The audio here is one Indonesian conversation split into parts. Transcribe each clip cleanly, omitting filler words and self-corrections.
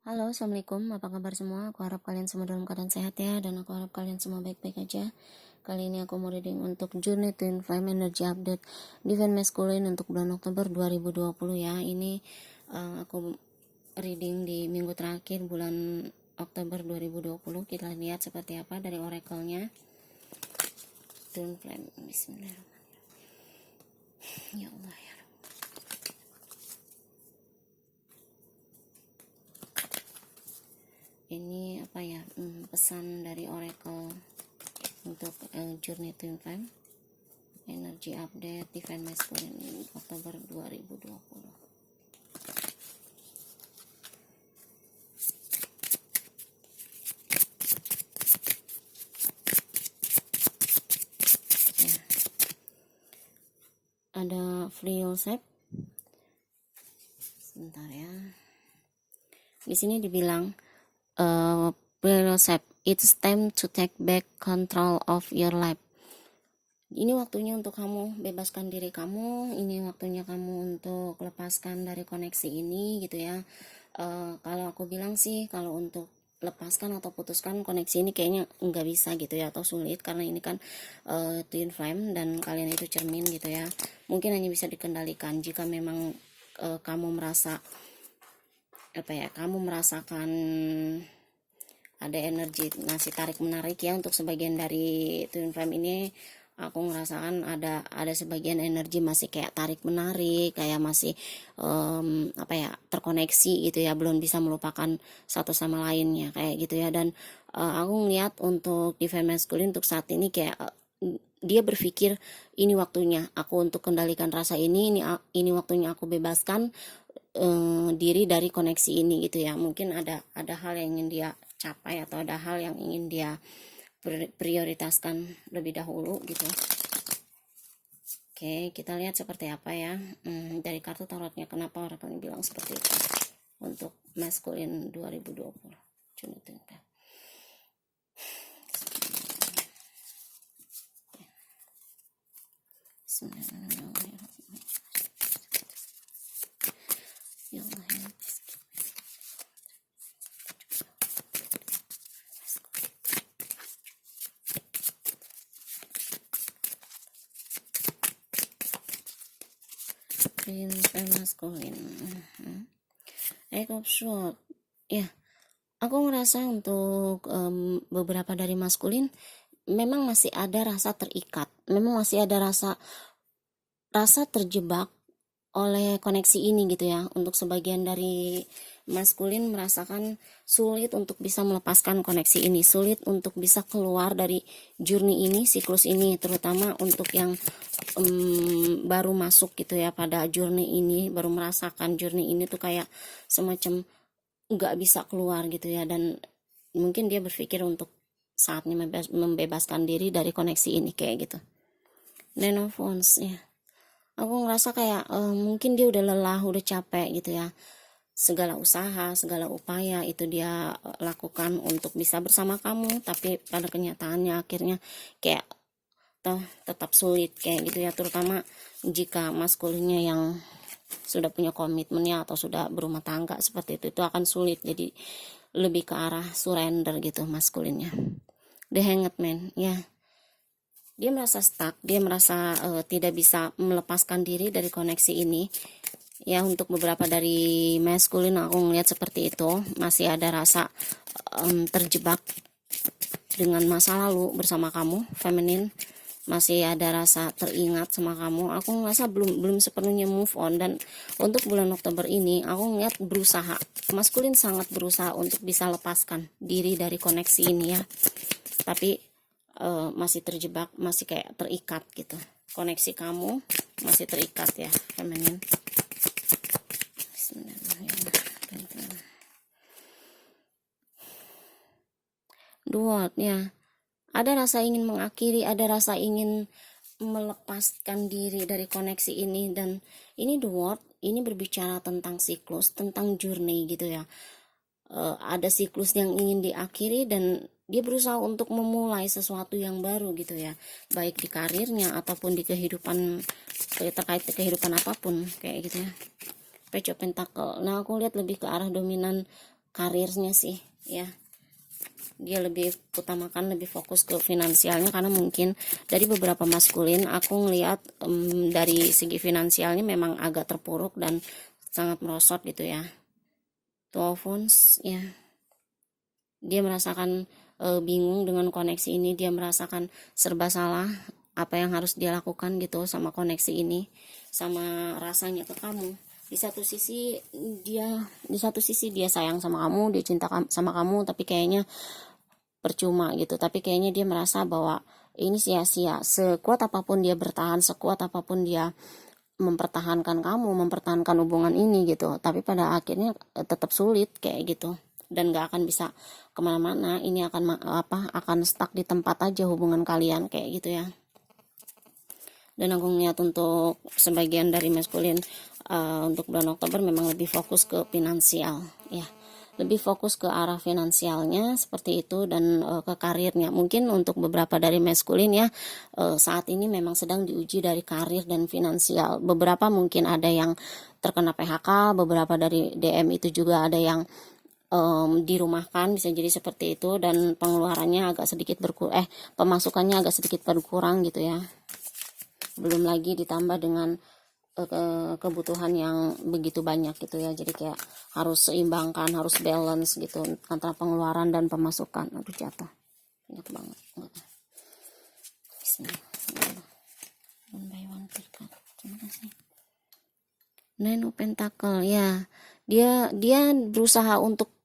Halo, assalamualaikum. Apa kabar semua? Aku harap kalian semua dalam keadaan sehat ya, dan aku harap kalian semua baik-baik aja. Kali ini aku mau reading untuk Journey Twin Flame Energy Update Divine Masculine untuk bulan Oktober 2020 ya. Ini aku reading di minggu terakhir bulan Oktober 2020. Kita lihat seperti apa dari oracle-nya. Twin Flame. Bismillahirrahmanirrahim. Ya Allah ya. Ini apa ya, pesan dari oracle untuk Journey Twin Flame Energy Update Divine Masculine Oktober 2020. Ya. Ada free yourself. Sebentar ya. Di sini dibilang free yourself. It's time to take back control of your life. Ini waktunya untuk kamu bebaskan diri kamu. Ini waktunya kamu untuk lepaskan dari koneksi ini gitu ya. Kalau aku bilang sih, kalau untuk lepaskan atau putuskan koneksi ini kayaknya nggak bisa gitu ya, atau sulit, karena ini kan twin flame dan kalian itu cermin gitu ya. Mungkin hanya bisa dikendalikan jika memang kamu merasa apa ya, kamu merasakan ada energi masih tarik menarik ya. Untuk sebagian dari twin flame ini aku ngerasakan ada sebagian energi masih kayak tarik menarik, kayak masih apa ya, terkoneksi gitu ya, belum bisa melupakan satu sama lainnya kayak gitu ya. Dan aku ngeliat untuk divine masculine untuk saat ini kayak dia berpikir ini waktunya aku untuk kendalikan rasa ini waktunya aku bebaskan diri dari koneksi ini gitu ya. Mungkin ada hal yang ingin dia capai atau ada hal yang ingin dia prioritaskan lebih dahulu gitu. Oke, kita lihat seperti apa ya. Dari kartu tarotnya, kenapa oracle ini bilang seperti itu untuk masculine 2020. Juni Tengah. Ya Allah ya. Twin flame masculine. Of Swords. Ya, aku ngerasa untuk beberapa dari maskulin memang masih ada rasa terikat, memang masih ada rasa terjebak oleh koneksi ini gitu ya. Untuk sebagian dari maskulin merasakan sulit untuk bisa melepaskan koneksi ini, sulit untuk bisa keluar dari journey ini, siklus ini, terutama untuk yang baru masuk gitu ya pada journey ini, baru merasakan journey ini tuh kayak semacam nggak bisa keluar gitu ya. Dan mungkin dia berpikir untuk saatnya membebaskan diri dari koneksi ini kayak gitu. Nine of Wands ya, aku ngerasa kayak mungkin dia udah lelah, udah capek gitu ya. Segala usaha, segala upaya itu dia lakukan untuk bisa bersama kamu, tapi pada kenyataannya akhirnya kayak tetap sulit kayak gitu ya. Terutama jika maskulinnya yang sudah punya komitmennya atau sudah berumah tangga seperti itu akan sulit. Jadi lebih ke arah surrender gitu maskulinnya. The Hanged Man ya, dia merasa stuck, dia merasa tidak bisa melepaskan diri dari koneksi ini ya. Untuk beberapa dari maskulin aku ngeliat seperti itu, masih ada rasa terjebak dengan masa lalu bersama kamu feminin, masih ada rasa teringat sama kamu. Aku ngerasa belum sepenuhnya move on. Dan untuk bulan Oktober ini aku ngeliat berusaha, maskulin sangat berusaha untuk bisa lepaskan diri dari koneksi ini ya, tapi masih terjebak, masih kayak terikat gitu. Koneksi kamu masih terikat ya feminin. Dua ya, ada rasa ingin mengakhiri, ada rasa ingin melepaskan diri dari koneksi ini. Dan ini the word, ini berbicara tentang siklus, tentang journey gitu ya. Ada siklus yang ingin diakhiri dan dia berusaha untuk memulai sesuatu yang baru gitu ya, baik di karirnya ataupun di kehidupan, terkait kehidupan apapun kayak gitu ya. Page of Pentacle. Nah aku lihat lebih ke arah dominan karirnya sih ya. Dia lebih utamakan, lebih fokus ke finansialnya, karena mungkin dari beberapa maskulin aku ngelihat dari segi finansialnya memang agak terpuruk dan sangat merosot gitu ya. Two of Wands ya, dia merasakan bingung dengan koneksi ini, dia merasakan serba salah apa yang harus dia lakukan gitu sama koneksi ini, sama rasanya ke kamu. Di satu sisi dia sayang sama kamu, dia cinta sama kamu, tapi kayaknya percuma gitu. Tapi kayaknya dia merasa bahwa ini sia-sia. Sekuat apapun dia bertahan, sekuat apapun dia mempertahankan kamu, mempertahankan hubungan ini gitu, tapi pada akhirnya tetap sulit kayak gitu, dan gak akan bisa kemana-mana. Ini akan stuck di tempat aja hubungan kalian kayak gitu ya. Dan aku ngeliat untuk sebagian dari maskulin untuk bulan Oktober memang lebih fokus ke finansial ya, lebih fokus ke arah finansialnya seperti itu, dan ke karirnya. Mungkin untuk beberapa dari maskulin ya, saat ini memang sedang diuji dari karir dan finansial. Beberapa mungkin ada yang terkena PHK, beberapa dari DM itu juga ada yang dirumahkan, bisa jadi seperti itu, dan pengeluarannya agak sedikit pemasukannya agak sedikit berkurang gitu ya. Belum lagi ditambah dengan kebutuhan yang begitu banyak gitu ya, jadi kayak harus seimbangkan, harus balance gitu antara pengeluaran dan pemasukan. Aduh, jatuh banyak banget. Bismillah. One by one card. Terima kasih. Nine of Pentacle ya, dia berusaha untuk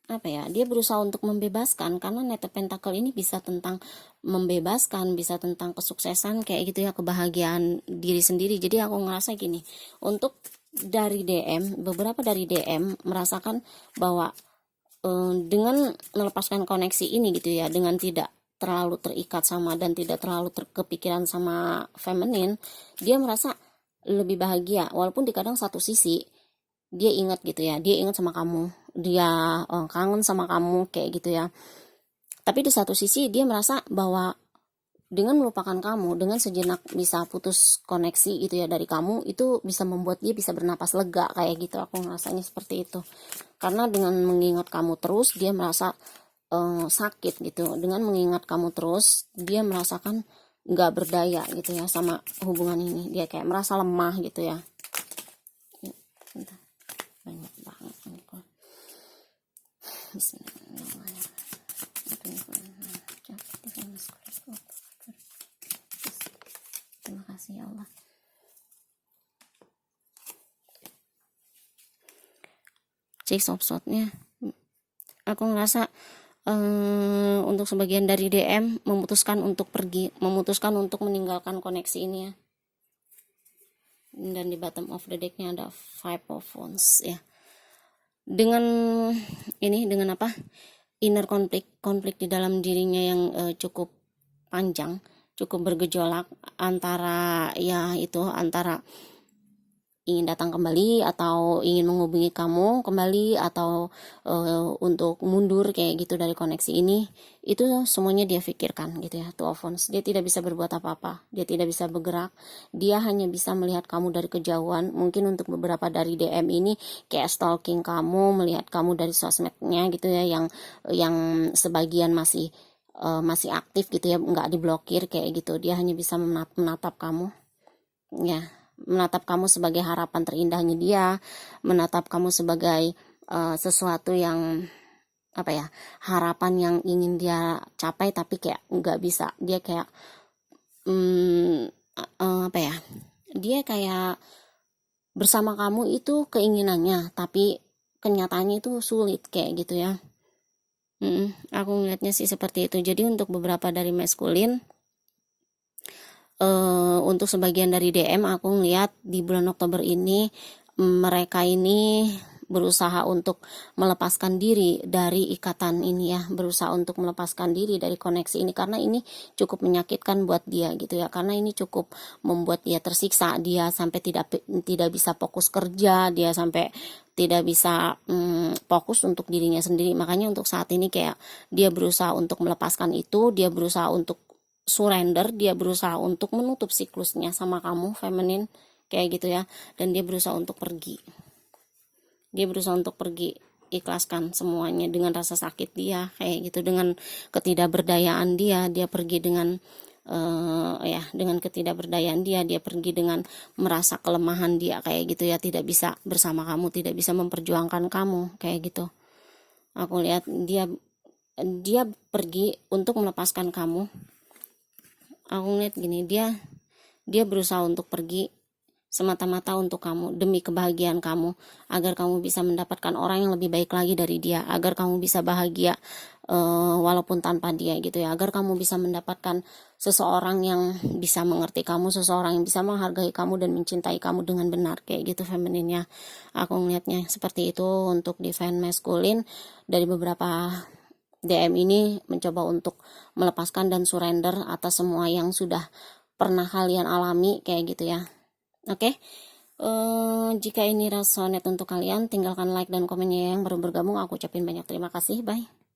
dia berusaha untuk membebaskan, karena Knight of Pentacle ini bisa tentang membebaskan, bisa tentang kesuksesan kayak gitu ya, kebahagiaan diri sendiri. Jadi aku ngerasa gini, untuk dari DM, beberapa dari DM merasakan bahwa dengan melepaskan koneksi ini gitu ya, dengan tidak terlalu terikat sama dan tidak terlalu kepikiran sama feminin, dia merasa lebih bahagia. Walaupun di kadang satu sisi dia ingat gitu ya, dia ingat sama kamu, dia kangen sama kamu kayak gitu ya. Tapi di satu sisi dia merasa bahwa dengan melupakan kamu, dengan sejenak bisa putus koneksi gitu ya dari kamu, itu bisa membuat dia bisa bernapas lega kayak gitu. Aku ngerasanya seperti itu, karena dengan mengingat kamu terus dia merasa sakit gitu. Dengan mengingat kamu terus dia merasakan nggak berdaya gitu ya sama hubungan ini, dia kayak merasa lemah gitu ya. Banyak banget nih kok. Terima kasih ya Allah. Six of Swords-nya, aku ngerasa untuk sebagian dari DM memutuskan untuk pergi, memutuskan untuk meninggalkan koneksi ini ya. Dan di bottom of the deck-nya ada Five of Wands ya. Dengan inner konflik di dalam dirinya yang cukup panjang, cukup bergejolak antara ingin datang kembali atau ingin menghubungi kamu kembali atau untuk mundur kayak gitu dari koneksi ini. Itu semuanya dia pikirkan gitu ya. Two of Wands, dia tidak bisa berbuat apa-apa, dia tidak bisa bergerak, dia hanya bisa melihat kamu dari kejauhan. Mungkin untuk beberapa dari DM ini kayak stalking kamu, melihat kamu dari sosmednya gitu ya, yang sebagian masih aktif gitu ya, nggak diblokir kayak gitu. Dia hanya bisa menatap kamu ya, menatap kamu sebagai harapan terindahnya dia, menatap kamu sebagai sesuatu yang harapan yang ingin dia capai tapi kayak nggak bisa. Dia kayak dia kayak bersama kamu itu keinginannya, tapi kenyataannya itu sulit kayak gitu ya. Aku ngeliatnya sih seperti itu. Jadi untuk beberapa dari maskulin, untuk sebagian dari DM aku ngeliat di bulan Oktober ini mereka ini berusaha untuk melepaskan diri dari ikatan ini ya, berusaha untuk melepaskan diri dari koneksi ini, karena ini cukup menyakitkan buat dia gitu ya, karena ini cukup membuat dia tersiksa, dia sampai tidak bisa fokus kerja, dia sampai tidak bisa fokus untuk dirinya sendiri. Makanya untuk saat ini kayak dia berusaha untuk melepaskan itu, dia berusaha untuk surrender, dia berusaha untuk menutup siklusnya sama kamu kayak gitu ya, dan dia berusaha untuk pergi. ikhlaskan semuanya dengan rasa sakit dia kayak gitu, dengan ketidakberdayaan dia pergi dengan dengan ketidakberdayaan dia pergi dengan merasa kelemahan dia kayak gitu ya, tidak bisa bersama kamu, tidak bisa memperjuangkan kamu kayak gitu. Aku lihat dia pergi untuk melepaskan kamu. Aku lihat gini, dia berusaha untuk pergi semata-mata untuk kamu, demi kebahagiaan kamu, agar kamu bisa mendapatkan orang yang lebih baik lagi dari dia, agar kamu bisa bahagia walaupun tanpa dia gitu ya, agar kamu bisa mendapatkan seseorang yang bisa mengerti kamu, seseorang yang bisa menghargai kamu dan mencintai kamu dengan benar kayak gitu femininnya. Aku ngeliatnya seperti itu untuk divine masculine. Dari beberapa DM ini mencoba untuk melepaskan dan surrender atas semua yang sudah pernah kalian alami kayak gitu ya. Oke, jika ini resonate untuk kalian, tinggalkan like dan komennya. Yang baru bergabung, aku ucapin banyak terima kasih. Bye.